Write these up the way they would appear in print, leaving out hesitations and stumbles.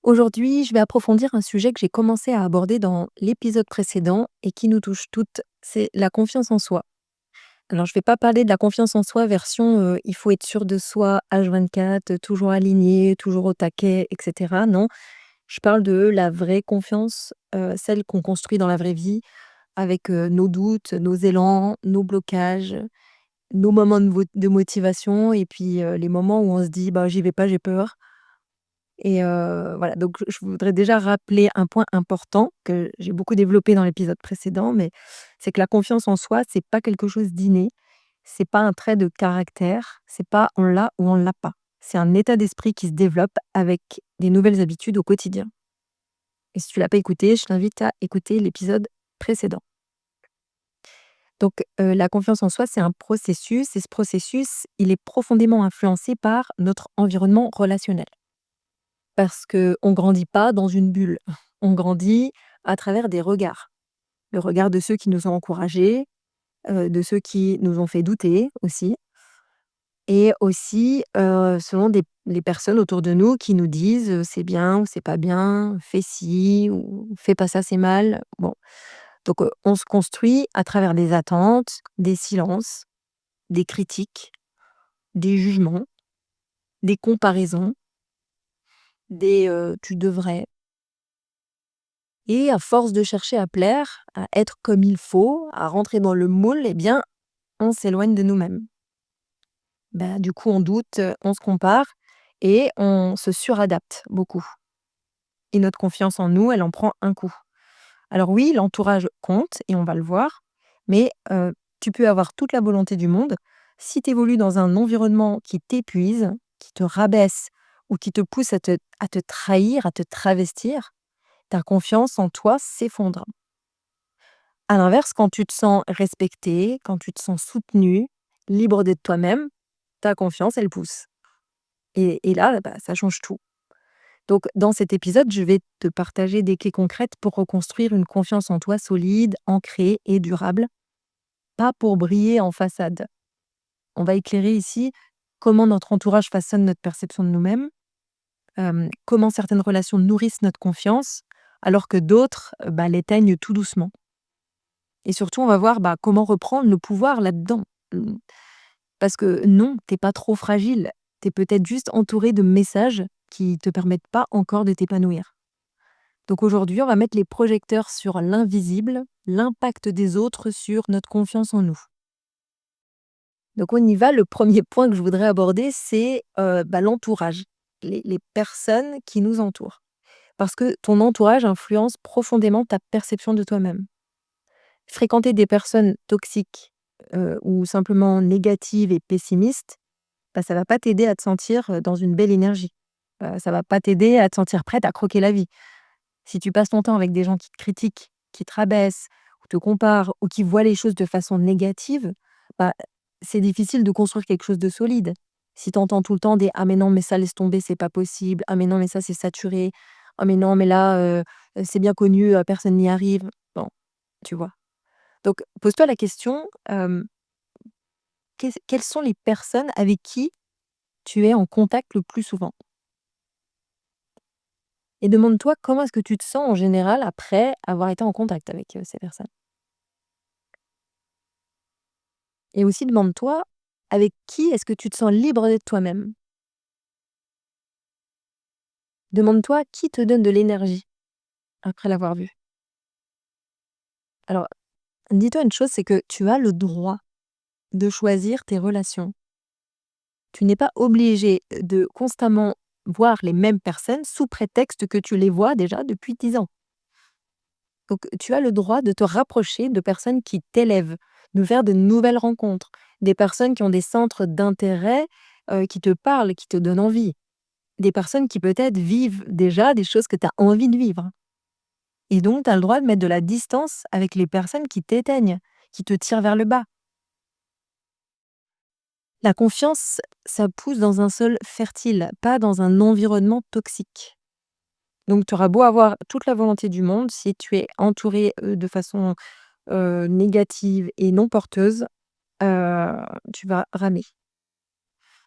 Aujourd'hui, je vais approfondir un sujet que j'ai commencé à aborder dans l'épisode précédent et qui nous touche toutes, c'est la confiance en soi. Alors, je vais pas parler de la confiance en soi version il faut être sûr de soi H24, toujours aligné, toujours au taquet, etc. Non, je parle de la vraie confiance, celle qu'on construit dans la vraie vie avec nos doutes, nos élans, nos blocages, nos moments de motivation et puis les moments où on se dit bah, j'y vais pas, j'ai peur. Et voilà, donc je voudrais déjà rappeler un point important que j'ai beaucoup développé dans l'épisode précédent, mais c'est que la confiance en soi, c'est pas quelque chose d'inné, c'est pas un trait de caractère, c'est pas on l'a ou on l'a pas. C'est un état d'esprit qui se développe avec des nouvelles habitudes au quotidien. Et si tu l'as pas écouté, je t'invite à écouter l'épisode précédent. Donc la confiance en soi, c'est un processus et ce processus, il est profondément influencé par notre environnement relationnel. Parce qu'on grandit pas dans une bulle. On grandit à travers des regards. Le regard de ceux qui nous ont encouragés, de ceux qui nous ont fait douter aussi et aussi, selon les personnes autour de nous qui nous disent, «C'est bien» ou «C'est pas bien», «Fais ci» ou «Fais pas ça, c'est mal». Bon, donc on se construit à travers des attentes, des silences, des critiques, des jugements, des comparaisons, des, «Tu devrais». Et à force de chercher à plaire, à être comme il faut, à rentrer dans le moule, eh bien, on s'éloigne de nous-mêmes. Bah, du coup, on doute, on se compare et on se suradapte beaucoup. Et notre confiance en nous, elle en prend un coup. Alors oui, l'entourage compte et on va le voir, mais tu peux avoir toute la volonté du monde. Si tu évolues dans un environnement qui t'épuise, qui te rabaisse ou qui te pousse à te trahir, à te travestir, ta confiance en toi s'effondre. À l'inverse, quand tu te sens respecté, quand tu te sens soutenu, libre d'être toi-même, ta confiance, elle pousse. Et là, bah, ça change tout. Donc, dans cet épisode, je vais te partager des clés concrètes pour reconstruire une confiance en toi solide, ancrée et durable, pas pour briller en façade. On va éclairer ici comment notre entourage façonne notre perception de nous-mêmes, comment certaines relations nourrissent notre confiance, alors que d'autres bah, l'éteignent tout doucement. Et surtout, on va voir bah, comment reprendre le pouvoir là-dedans. Mmh. Parce que non, t'es pas trop fragile. Tu es peut-être juste entouré de messages qui te permettent pas encore de t'épanouir. Donc aujourd'hui, on va mettre les projecteurs sur l'invisible, l'impact des autres sur notre confiance en nous. Donc on y va. Le premier point que je voudrais aborder, c'est bah, l'entourage, les personnes qui nous entourent. Parce que ton entourage influence profondément ta perception de toi-même. Fréquenter des personnes toxiques ou simplement négatives et pessimistes, bah, ça va pas t'aider à te sentir, dans une belle énergie. Ça va pas t'aider à te sentir prête à croquer la vie. Si tu passes ton temps avec des gens qui te critiquent, qui te rabaissent ou te comparent ou qui voient les choses de façon négative, bah, c'est difficile de construire quelque chose de solide. Si tu entends tout le temps des: «Ah mais non, mais ça laisse tomber, c'est pas possible. Ah mais non, mais ça c'est saturé. Ah mais non, mais là, c'est bien connu, personne n'y arrive». Bon, tu vois? Donc pose-toi la question, quelles sont les personnes avec qui tu es en contact le plus souvent? Et demande-toi comment est-ce que tu te sens en général après avoir été en contact avec, ces personnes? Et aussi demande-toi avec qui est-ce que tu te sens libre d'être toi-même? Demande-toi qui te donne de l'énergie après l'avoir vu? Alors, dis-toi une chose, c'est que tu as le droit de choisir tes relations. Tu n'es pas obligé de constamment voir les mêmes personnes sous prétexte que tu les vois déjà depuis 10 ans. Donc tu as le droit de te rapprocher de personnes qui t'élèvent, de faire de nouvelles rencontres, des personnes qui ont des centres d'intérêt, qui te parlent, qui te donnent envie. Des personnes qui peut-être vivent déjà des choses que tu as envie de vivre. Et donc tu as le droit de mettre de la distance avec les personnes qui t'éteignent, qui te tirent vers le bas. La confiance, ça pousse dans un sol fertile, pas dans un environnement toxique. Donc tu auras beau avoir toute la volonté du monde, si tu es entouré, de façon négative et non porteuse, heu, tu vas ramer.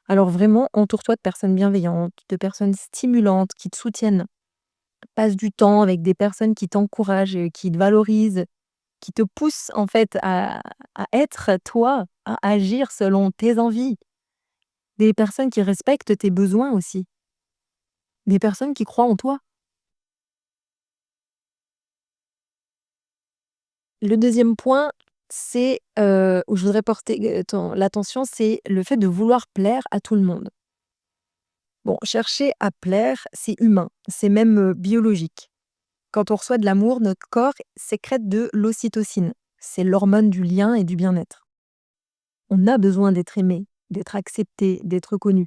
Alors vraiment, entoure-toi de personnes bienveillantes, de personnes stimulantes qui te soutiennent. passes du temps avec des personnes qui t'encouragent, qui te valorisent, qui te poussent en fait à être toi, à agir selon tes envies. Des personnes qui respectent tes besoins aussi. Des personnes qui croient en toi. Le deuxième point, c'est, où je voudrais porter, ton l'attention, c'est le fait de vouloir plaire à tout le monde. Bon, chercher à plaire, c'est humain, c'est même, biologique. Quand on reçoit de l'amour, notre corps sécrète de l'ocytocine. C'est l'hormone du lien et du bien-être. On a besoin d'être aimé, d'être accepté, d'être reconnu.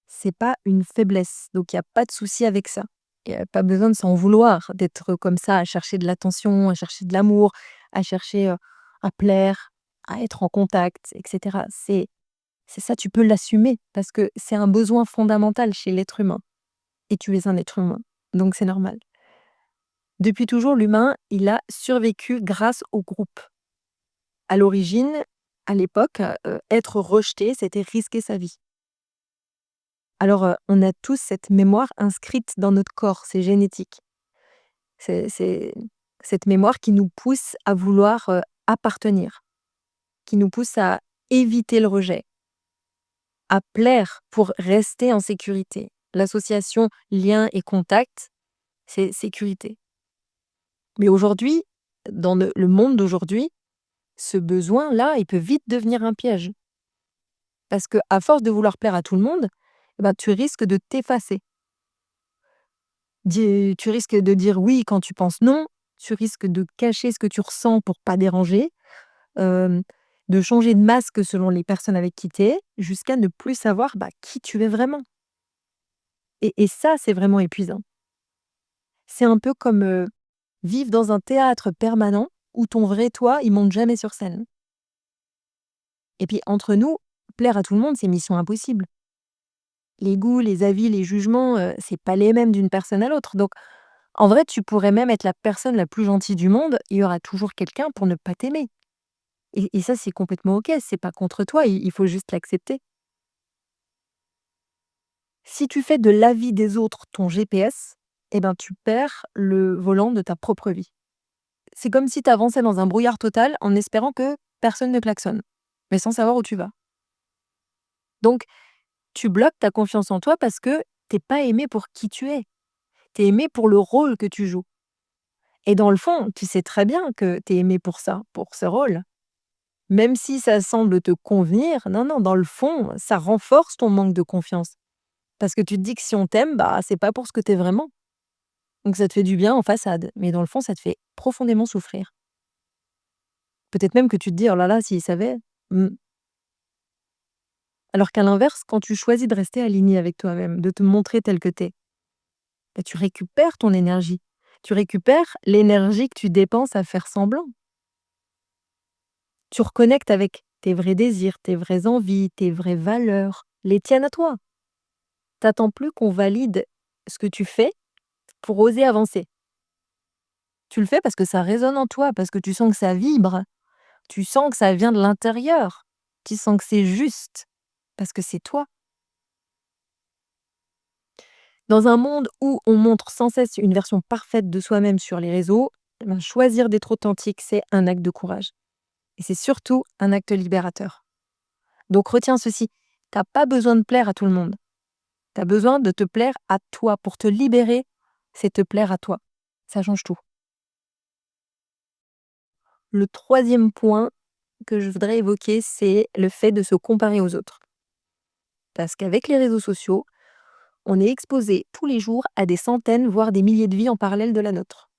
C'est pas une faiblesse, donc il y a pas de souci avec ça. Il y a pas besoin de s'en vouloir, d'être comme ça, à chercher de l'attention, à chercher de l'amour, à chercher, à plaire, à être en contact et cetera. C'est ça, tu peux l'assumer parce que c'est un besoin fondamental chez l'être humain et tu es un être humain, donc c'est normal. Depuis toujours, l'humain, il a survécu grâce au groupe. À l'origine, à l'époque, être rejeté, c'était risquer sa vie. Alors, on a tous cette mémoire inscrite dans notre corps, c'est génétique. C'est cette mémoire qui nous pousse à vouloir, appartenir, qui nous pousse à éviter le rejet, à plaire pour rester en sécurité. L'association lien et contact, c'est sécurité. Mais aujourd'hui, dans le monde d'aujourd'hui, ce besoin-là, il peut vite devenir un piège. Parce qu'à force de vouloir plaire à tout le monde, eh ben, tu risques de t'effacer. Tu risques de dire oui quand tu penses non, tu risques de cacher ce que tu ressens pour pas déranger, hem, de changer de masque selon les personnes avec qui tu es, jusqu'à ne plus savoir, qui tu es vraiment. Et ça, c'est vraiment épuisant. C'est un peu comme, vivre dans un théâtre permanent où ton vrai toi, il monte jamais sur scène. Et puis entre nous, plaire à tout le monde, c'est mission impossible. Les goûts, les avis, les jugements, c'est pas les mêmes d'une personne à l'autre. Donc en vrai, tu pourrais même être la personne la plus gentille du monde, il y aura toujours quelqu'un pour ne pas t'aimer. Et ça, c'est complètement OK, c'est pas contre toi, il faut juste l'accepter. Si tu fais de l'avis des autres ton GPS, eh ben, tu perds le volant de ta propre vie. C'est comme si tu avançais dans un brouillard total en espérant que personne ne klaxonne, mais sans savoir où tu vas. Donc, tu bloques ta confiance en toi parce que t'es pas aimé pour qui tu es. Tu es aimé pour le rôle que tu joues. Et dans le fond, tu sais très bien que tu es aimé pour ça, pour ce rôle. Même si ça semble te convenir, non, non, dans le fond, ça renforce ton manque de confiance. Parce que tu te dis que si on t'aime, c'est pas pour ce que tu es vraiment. Donc ça te fait du bien en façade, mais dans le fond, ça te fait profondément souffrir. Peut-être même que tu te dis: «Oh là là, s'il savait». Mmh. Alors qu'à l'inverse, quand tu choisis de rester aligné avec toi-même, de te montrer tel que tu es, tu récupères ton énergie. Tu récupères l'énergie que tu dépenses à faire semblant. Tu reconnectes avec tes vrais désirs, tes vraies envies, tes vraies valeurs, les tiennes à toi. T'attends plus qu'on valide ce que tu fais pour oser avancer. Tu le fais parce que ça résonne en toi, parce que tu sens que ça vibre, tu sens que ça vient de l'intérieur, tu sens que c'est juste, parce que c'est toi. Dans un monde où on montre sans cesse une version parfaite de soi-même sur les réseaux, choisir d'être authentique, c'est un acte de courage. Et c'est surtout un acte libérateur. Donc retiens ceci, t'as pas besoin de plaire à tout le monde. Tu as besoin de te plaire à toi. Pour te libérer, c'est te plaire à toi. Ça change tout. Le troisième point que je voudrais évoquer, c'est le fait de se comparer aux autres. Parce qu'avec les réseaux sociaux, on est exposé tous les jours à des centaines, voire des milliers de vies en parallèle de la nôtre.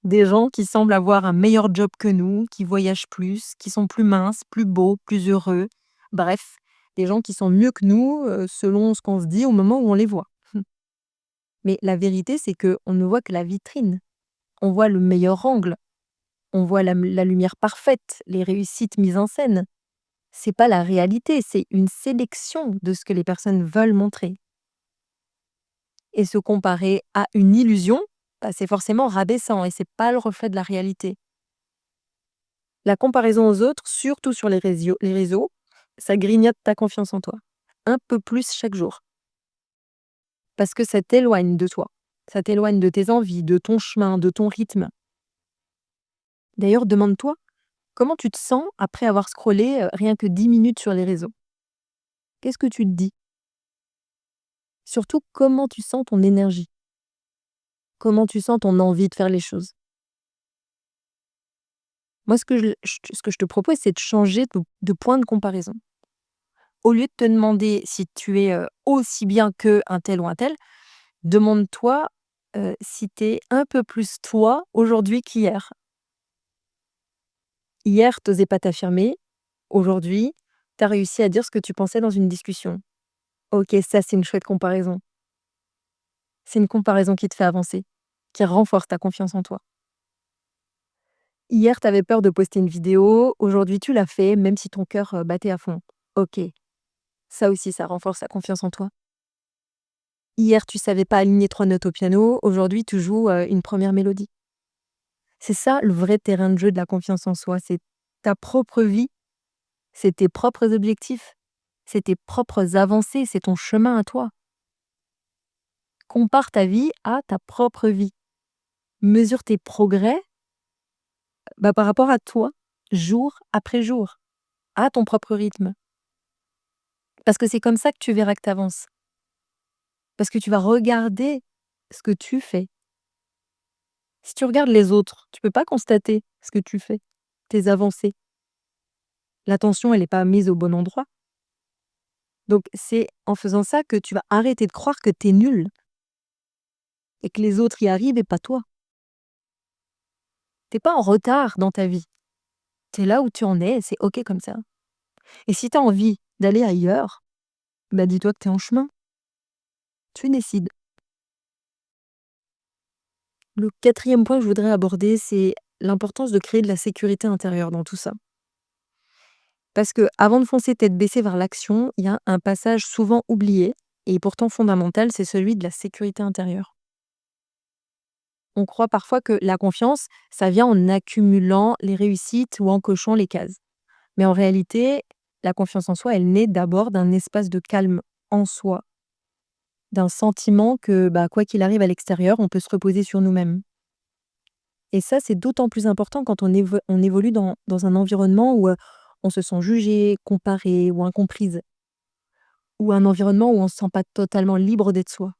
Des gens qui semblent avoir un meilleur job que nous, qui voyagent plus, qui sont plus minces, plus beaux, plus heureux. Bref, des gens qui sont mieux que nous, selon ce qu'on se dit au moment où on les voit. Mais la vérité, c'est qu'on ne voit que la vitrine. On voit le meilleur angle, on voit la lumière parfaite, les réussites mises en scène. C'est pas la réalité, c'est une sélection de ce que les personnes veulent montrer. Et se comparer à une illusion, c'est forcément rabaissant et c'est pas le reflet de la réalité. La comparaison aux autres, surtout sur les réseaux, ça grignote ta confiance en toi. Un peu plus chaque jour. Parce que ça t'éloigne de toi. Ça t'éloigne de tes envies, de ton chemin, de ton rythme. D'ailleurs, demande-toi, comment tu te sens après avoir scrollé, rien que 10 minutes sur les réseaux? Qu'est-ce que tu te dis? Surtout, comment tu sens ton énergie? Comment tu sens ton envie de faire les choses? Moi, ce que je te propose, c'est de changer de point de comparaison. Au lieu de te demander si tu es, aussi bien qu'un tel ou un tel, demande-toi, si tu es un peu plus toi aujourd'hui qu'hier. Hier, tu osais pas t'affirmer, aujourd'hui, tu as réussi à dire ce que tu pensais dans une discussion. OK, ça, c'est une chouette comparaison. C'est une comparaison qui te fait avancer, qui renforce ta confiance en toi. Hier, tu avais peur de poster une vidéo, aujourd'hui tu l'as fait, même si ton cœur, battait à fond. OK, ça aussi, ça renforce ta confiance en toi. Hier, tu savais pas aligner 3 notes au piano, aujourd'hui tu joues, une première mélodie. C'est ça le vrai terrain de jeu de la confiance en soi, c'est ta propre vie, c'est tes propres objectifs, c'est tes propres avancées, c'est ton chemin à toi. Compare ta vie à ta propre vie. Mesure tes progrès, par rapport à toi, jour après jour, à ton propre rythme. Parce que c'est comme ça que tu verras que tu avances. Parce que tu vas regarder ce que tu fais. Si tu regardes les autres, tu peux pas constater ce que tu fais, tes avancées. L'attention, elle est pas mise au bon endroit. Donc c'est en faisant ça que tu vas arrêter de croire que tu es nul et que les autres y arrivent et pas toi. Tu pas en retard dans ta vie. Tu es là où tu en es et c'est OK comme ça. Et si tu as envie d'aller ailleurs, dis-toi que tu es en chemin. Tu décides. Le 4e point que je voudrais aborder, c'est l'importance de créer de la sécurité intérieure dans tout ça. Parce que avant de foncer tête baissée vers l'action, il y a un passage souvent oublié et pourtant fondamental, c'est celui de la sécurité intérieure. On croit parfois que la confiance, ça vient en accumulant les réussites ou en cochant les cases. Mais en réalité, la confiance en soi, elle naît d'abord d'un espace de calme en soi, d'un sentiment que quoi qu'il arrive à l'extérieur, on peut se reposer sur nous-mêmes. Et ça, c'est d'autant plus important quand on évolue dans un environnement où on se sent jugé, comparé ou incomprise, ou un environnement où on ne se sent pas totalement libre d'être soi.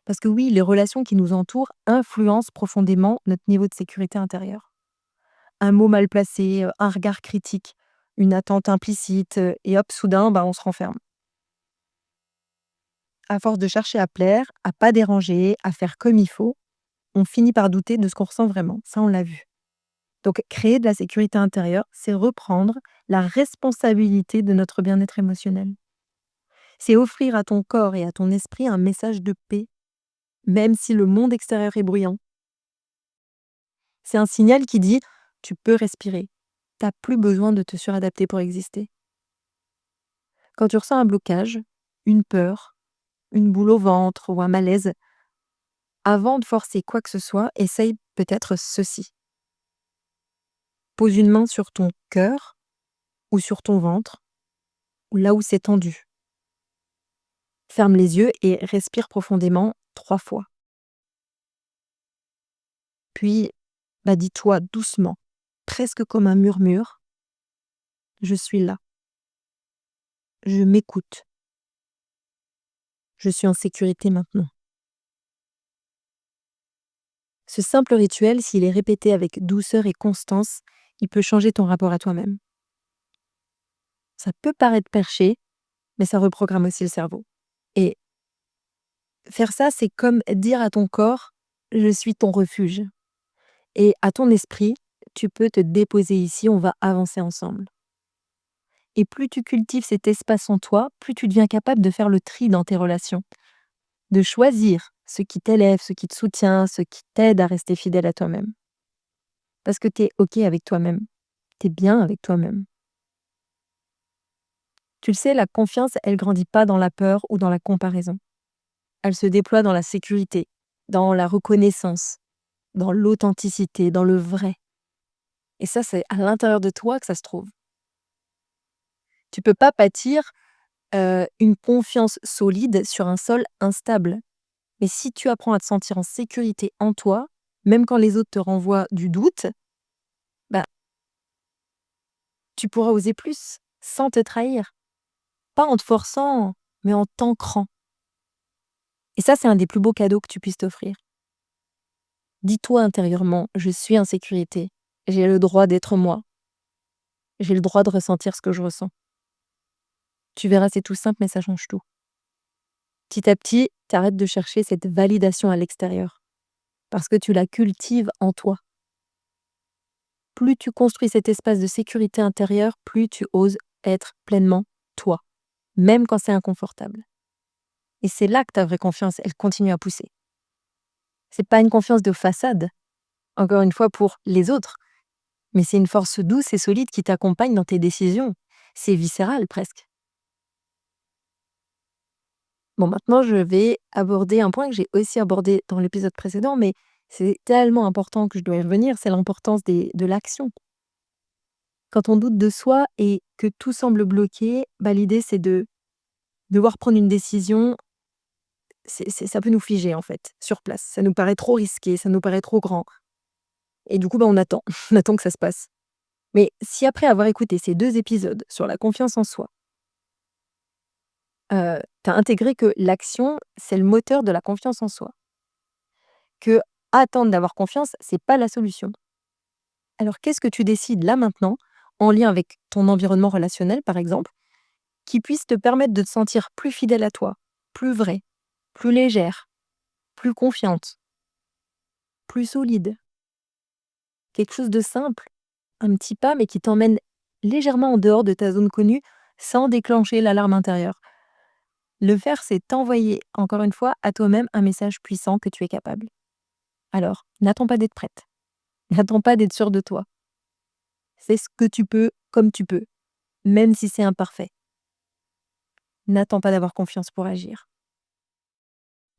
Parce que oui, les relations qui nous entourent influencent profondément notre niveau de sécurité intérieure. Un mot mal placé, un regard critique, une attente implicite, et hop, soudain, on se renferme. À force de chercher à plaire, à pas déranger, à faire comme il faut, on finit par douter de ce qu'on ressent vraiment. Ça, on l'a vu. Donc, créer de la sécurité intérieure, c'est reprendre la responsabilité de notre bien-être émotionnel. C'est offrir à ton corps et à ton esprit un message de paix, même si le monde extérieur est bruyant. C'est un signal qui dit: «Tu peux respirer. T'as plus besoin de te suradapter pour exister». Quand tu ressens un blocage, une peur, une boule au ventre ou un malaise, avant de forcer quoi que ce soit, essaye peut-être ceci. Pose une main sur ton cœur ou sur ton ventre, ou là où c'est tendu. Ferme les yeux et respire profondément 3 fois. Puis, dis-toi doucement, presque comme un murmure: «Je suis là. Je m'écoute. Je suis en sécurité maintenant». Ce simple rituel, s'il est répété avec douceur et constance, il peut changer ton rapport à toi-même. Ça peut paraître perché, mais ça reprogramme aussi le cerveau. Et faire ça, c'est comme dire à ton corps: «Je suis ton refuge». Et à ton esprit: «Tu peux te déposer ici, on va avancer ensemble». Et plus tu cultives cet espace en toi, plus tu deviens capable de faire le tri dans tes relations, de choisir ce qui t'élève, ce qui te soutient, ce qui t'aide à rester fidèle à toi-même. Parce que tu es OK avec toi-même, tu es bien avec toi-même. Tu le sais, la confiance, elle grandit pas dans la peur ou dans la comparaison. Elle se déploie dans la sécurité, dans la reconnaissance, dans l'authenticité, dans le vrai. Et ça, c'est à l'intérieur de toi que ça se trouve. Tu peux pas bâtir une confiance solide sur un sol instable. Mais si tu apprends à te sentir en sécurité en toi, même quand les autres te renvoient du doute, bah, tu pourras oser plus, sans te trahir. Pas en te forçant, mais en t'ancrant. Et ça, c'est un des plus beaux cadeaux que tu puisses t'offrir. Dis-toi intérieurement, je suis en sécurité. J'ai le droit d'être moi. J'ai le droit de ressentir ce que je ressens. Tu verras, c'est tout simple, mais ça change tout. Petit à petit, t'arrêtes de chercher cette validation à l'extérieur. Parce que tu la cultives en toi. Plus tu construis cet espace de sécurité intérieure, plus tu oses être pleinement toi, même quand c'est inconfortable. Et c'est là que ta vraie confiance, elle continue à pousser. C'est pas une confiance de façade, encore une fois pour les autres, mais c'est une force douce et solide qui t'accompagne dans tes décisions. C'est viscéral presque. Bon, maintenant, je vais aborder un point que j'ai aussi abordé dans l'épisode précédent, mais c'est tellement important que je dois y revenir, c'est l'importance de l'action. Quand on doute de soi et que tout semble bloqué, l'idée c'est de devoir prendre une décision, ça peut nous figer en fait, sur place. Ça nous paraît trop risqué, ça nous paraît trop grand. Et du coup, on attend, on attend que ça se passe. Mais si après avoir écouté ces 2 épisodes sur la confiance en soi, tu as intégré que l'action, c'est le moteur de la confiance en soi, que attendre d'avoir confiance, c'est pas la solution. Alors qu'est-ce que tu décides là maintenant, en lien avec ton environnement relationnel par exemple, qui puisse te permettre de te sentir plus fidèle à toi, plus vraie, plus légère, plus confiante, plus solide? Quelque chose de simple, un petit pas, mais qui t'emmène légèrement en dehors de ta zone connue, sans déclencher l'alarme intérieure. Le faire, c'est t'envoyer, encore une fois, à toi-même un message puissant que tu es capable. Alors, n'attends pas d'être prête. N'attends pas d'être sûre de toi. Fais ce que tu peux, comme tu peux, même si c'est imparfait. N'attends pas d'avoir confiance pour agir.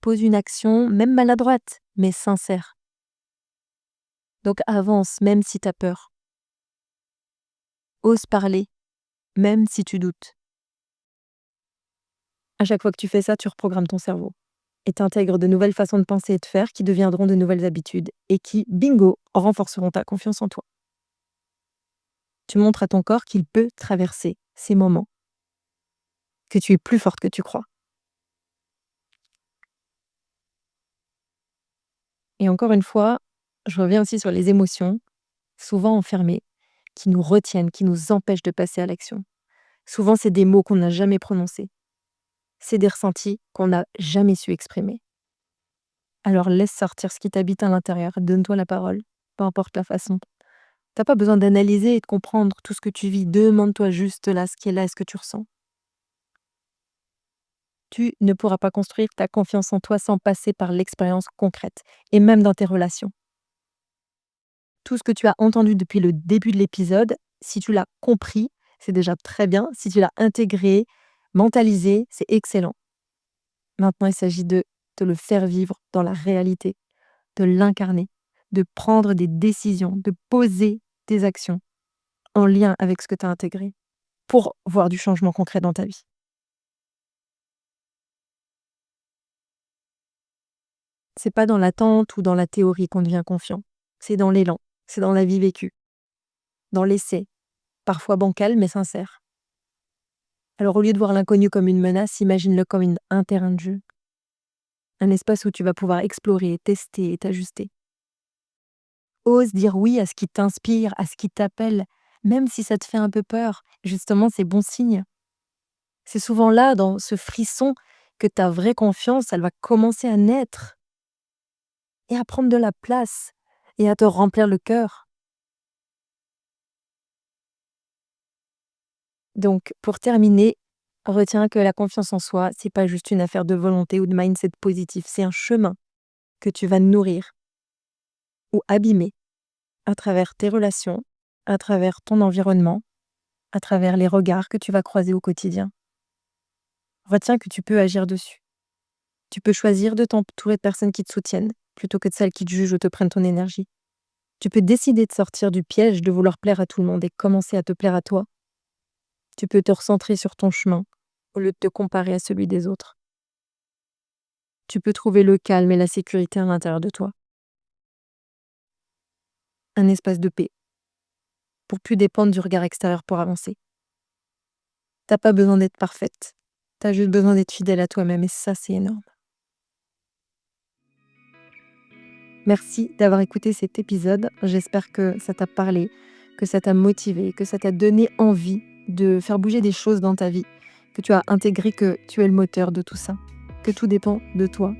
Pose une action, même maladroite, mais sincère. Donc avance, même si t'as peur. Ose parler, même si tu doutes. À chaque fois que tu fais ça, tu reprogrammes ton cerveau et t'intègres de nouvelles façons de penser et de faire qui deviendront de nouvelles habitudes et qui, bingo, renforceront ta confiance en toi. Tu montres à ton corps qu'il peut traverser ces moments, que tu es plus forte que tu crois. Et encore une fois, je reviens aussi sur les émotions, souvent enfermées, qui nous retiennent, qui nous empêchent de passer à l'action. Souvent, c'est des mots qu'on n'a jamais prononcés. C'est des ressentis qu'on n'a jamais su exprimer. Alors laisse sortir ce qui t'habite à l'intérieur, donne-toi la parole, peu importe la façon. T'as pas besoin d'analyser et de comprendre tout ce que tu vis, demande-toi juste là ce qui est là et ce que tu ressens. Tu ne pourras pas construire ta confiance en toi sans passer par l'expérience concrète, et même dans tes relations. Tout ce que tu as entendu depuis le début de l'épisode, si tu l'as compris, c'est déjà très bien. Si tu l'as intégré, mentalisé, c'est excellent. Maintenant, il s'agit de te le faire vivre dans la réalité, de l'incarner, de prendre des décisions, de poser des actions en lien avec ce que tu as intégré pour voir du changement concret dans ta vie. C'est pas dans l'attente ou dans la théorie qu'on devient confiant. C'est dans l'élan, c'est dans la vie vécue, dans l'essai, parfois bancal mais sincère. Alors au lieu de voir l'inconnu comme une menace, imagine-le comme un terrain de jeu. Un espace où tu vas pouvoir explorer, tester et t'ajuster. Ose dire oui à ce qui t'inspire, à ce qui t'appelle, même si ça te fait un peu peur. Justement, c'est bon signe. C'est souvent là, dans ce frisson, que ta vraie confiance, elle va commencer à naître et à prendre de la place et à te remplir le cœur. Donc, pour terminer, retiens que la confiance en soi, c'est pas juste une affaire de volonté ou de mindset positif, c'est un chemin que tu vas nourrir ou abîmer à travers tes relations, à travers ton environnement, à travers les regards que tu vas croiser au quotidien. Retiens que tu peux agir dessus. Tu peux choisir de t'entourer de personnes qui te soutiennent, plutôt que de celles qui te jugent ou te prennent ton énergie. Tu peux décider de sortir du piège de vouloir plaire à tout le monde et commencer à te plaire à toi. Tu peux te recentrer sur ton chemin, au lieu de te comparer à celui des autres. tu peux trouver le calme et la sécurité à l'intérieur de toi. Un espace de paix, pour plus dépendre du regard extérieur pour avancer. T'as pas besoin d'être parfaite. T'as juste besoin d'être fidèle à toi-même et ça, c'est énorme. Merci d'avoir écouté cet épisode. J'espère que ça t'a parlé, que ça t'a motivé, que ça t'a donné envie de faire bouger des choses dans ta vie, que tu as intégré que tu es le moteur de tout ça, que tout dépend de toi.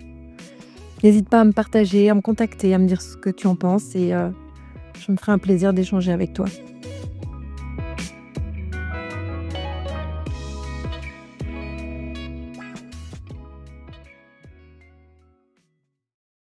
N'hésite pas à me partager, à me contacter, à me dire ce que tu en penses et je me ferai un plaisir d'échanger avec toi.